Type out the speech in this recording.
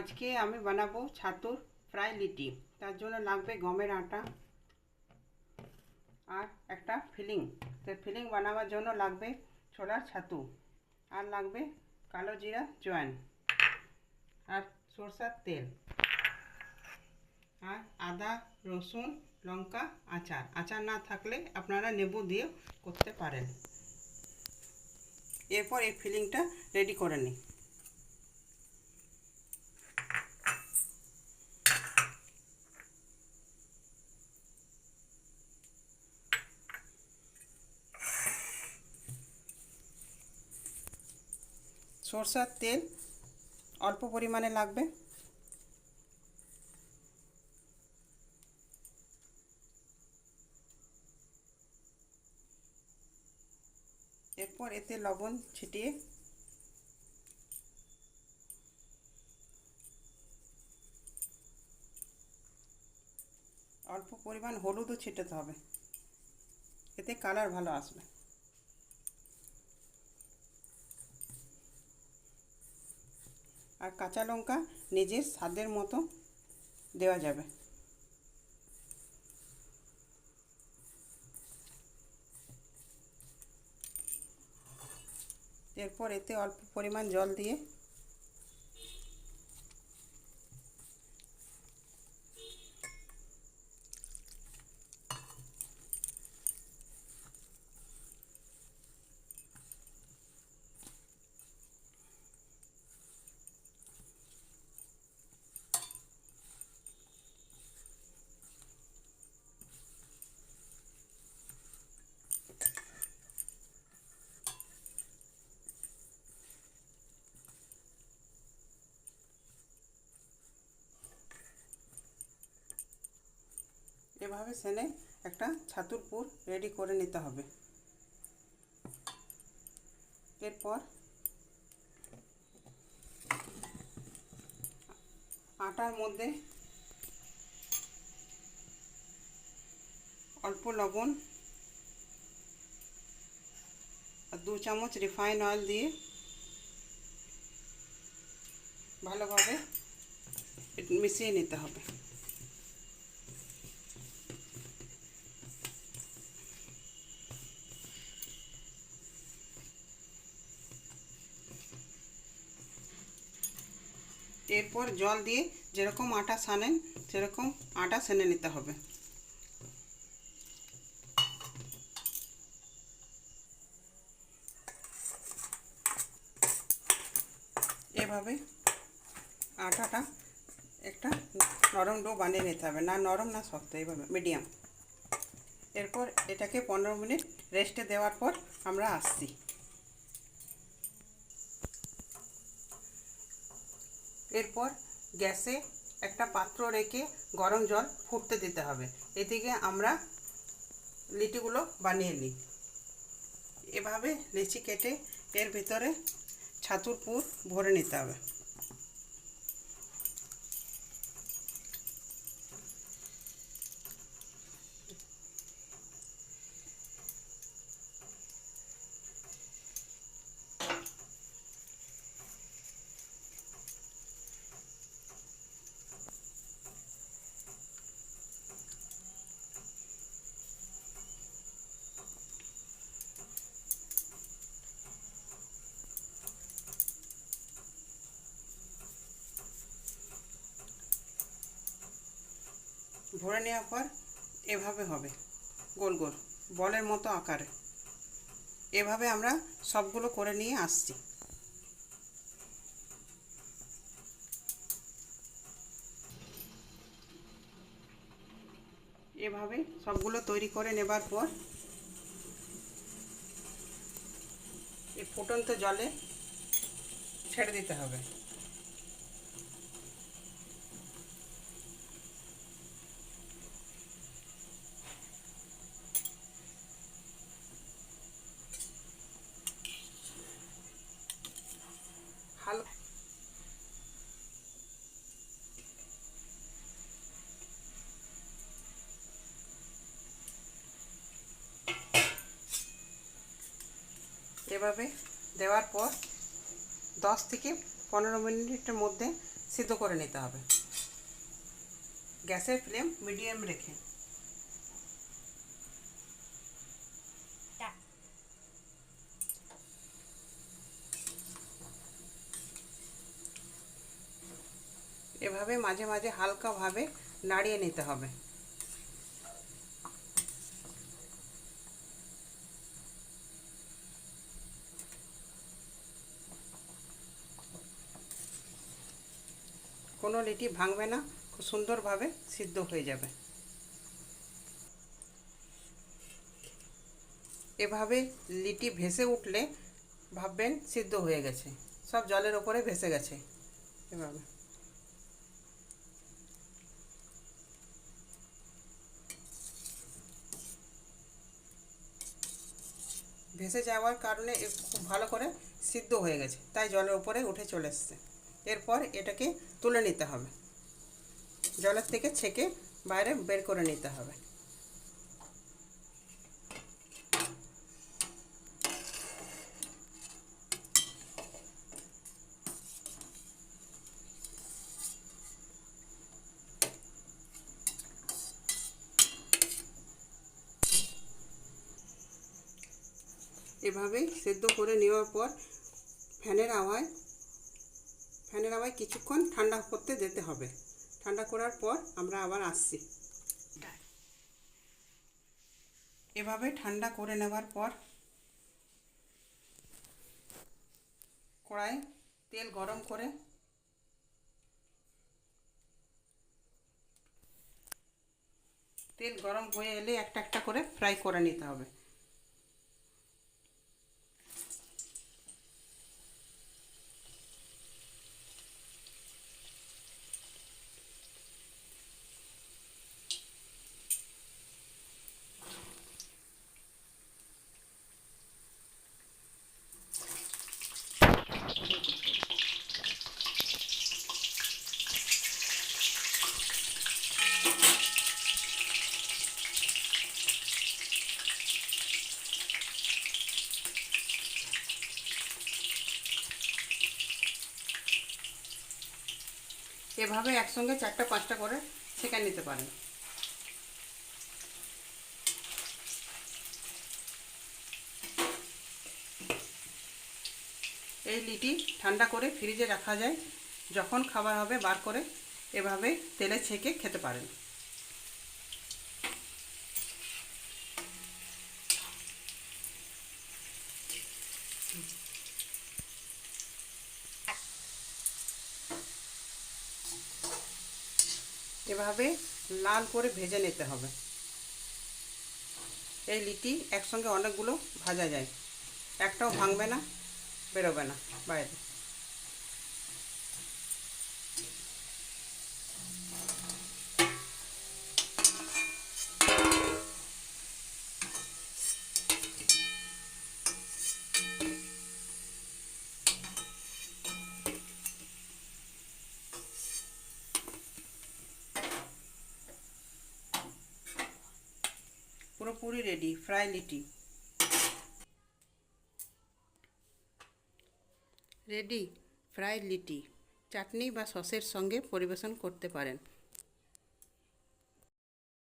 আজকে আমি বানাবো ছাতুর ফ্রাই লিটি। তার জন্য লাগবে গমের আটা আর একটা ফিলিং। তো ফিলিং বানাবার জন্য লাগবে ছোলার ছাতু, আর লাগবে কালো জিরা জোয়ান, আর সরষের তেল, আর আদা রসুন লঙ্কা আচার। আচার না থাকলে আপনারা লেবু দিয়ে করতে পারেন। এরপর এই ফিলিংটা রেডি করে নিই। সরষের তেল অল্প পরিমাণে লাগবে। এরপর এতে লবণ ছিটিয়ে অল্প পরিমাণ হলুদও ছিটাতে হবে, এতে কালার ভালো আসবে। আর কাঁচা লঙ্কা নিজের স্বাদের মতো দেওয়া যাবে। এরপর এতে অল্প পরিমাণ জল দিয়ে এভাবে সেনে একটা ছাতুর পুর রেডি করে নিতে হবে। এরপর আটার মধ্যে অল্প লবণ আর 2 চামচ রিফাইন অয়েল দিয়ে ভালোভাবে মিশিয়ে নিতে হবে। এরপর জল দিয়ে যেরকম আটা সানেন সেরকম আটা সেনে নিতে হবে। এভাবে আটাটা একটা নরম ডো বানিয়ে নিতে হবে, না নরম না শক্ত, এইভাবে মিডিয়াম। এরপর এটাকে 15 মিনিট রেস্টে দেওয়ার পর আমরা আসছি। এরপর গ্যাসে একটা পাত্র রেখে গরম জল ফুটতে দিতে হবে। এদিকে আমরা লিটিগুলো বানিয়ে নিই। এভাবে লিচি কেটে এর ভিতরে ছাতুর পুর ভরে নিতে হবে। ভরে নেওয়ার পর এভাবে হবে গোল গোল বলের মতো আকারে। এভাবে আমরা সবগুলো করে নিয়ে আসছি। এভাবে সবগুলো তৈরি করে নেবার পর এই ফুটন্ত জলে ছেড়ে দিতে হবে। হালকা এভাবে দেওয়ার পর 10 থেকে 15 মিনিটের মধ্যে সিদ্ধ করে নিতে হবে। গ্যাসের ফ্লেম মিডিয়াম রেখে। এভাবে মাঝে মাঝে হালকাভাবে নাড়িয়ে নিতে হবে। কোনো লিটি ভাঙবে না, খুব সুন্দরভাবে সিদ্ধ হয়ে যাবে। এভাবে লিটি ভেসে উঠলে ভাববেন সিদ্ধ হয়ে গেছে, সব জলের ওপরে ভেসে গেছে। এভাবে ভেসে যাওয়ার কারণে খুব ভালো করে সিদ্ধ হয়ে গেছে, তাই জলের ওপরে উঠে চলে এসছে। এরপর এটাকে তুলে নিতে হবে, জলের থেকে ছেঁকে বাইরে বের করে নিতে হবে। এভাবেই সেদ্ধ করে নেওয়ার পর ফ্যানের হাওয়ায় কিছুক্ষণ ঠান্ডা করতে দিতে হবে। ঠান্ডা করার পর আমরা আবার আসছি। এভাবে ঠান্ডা করে নেওয়ার পর কড়াই তেল গরম করে তেল গরম হয়ে এলে একটা একটা করে ফ্রাই করে নিতে হবে। এভাবে একসঙ্গে 4টা-5টা করে ছেঁকে নিতে পারেন। এই লিটি ঠান্ডা করে ফ্রিজে রাখা যায়, যখন খাবার হবে বার করে এভাবে তেলে ছেঁকে খেতে পারেন। এভাবে লাল করে ভেজে নিতে হবে। এই লিটি একসঙ্গে অনেকগুলো ভাজা যায়, একটাও ভাঙবে না, বেরোবে না বাইরে। পুরোপুরি ready fry litti. Ready fry litti chutney বা সসের সঙ্গে পরিবেশন করতে পারেন।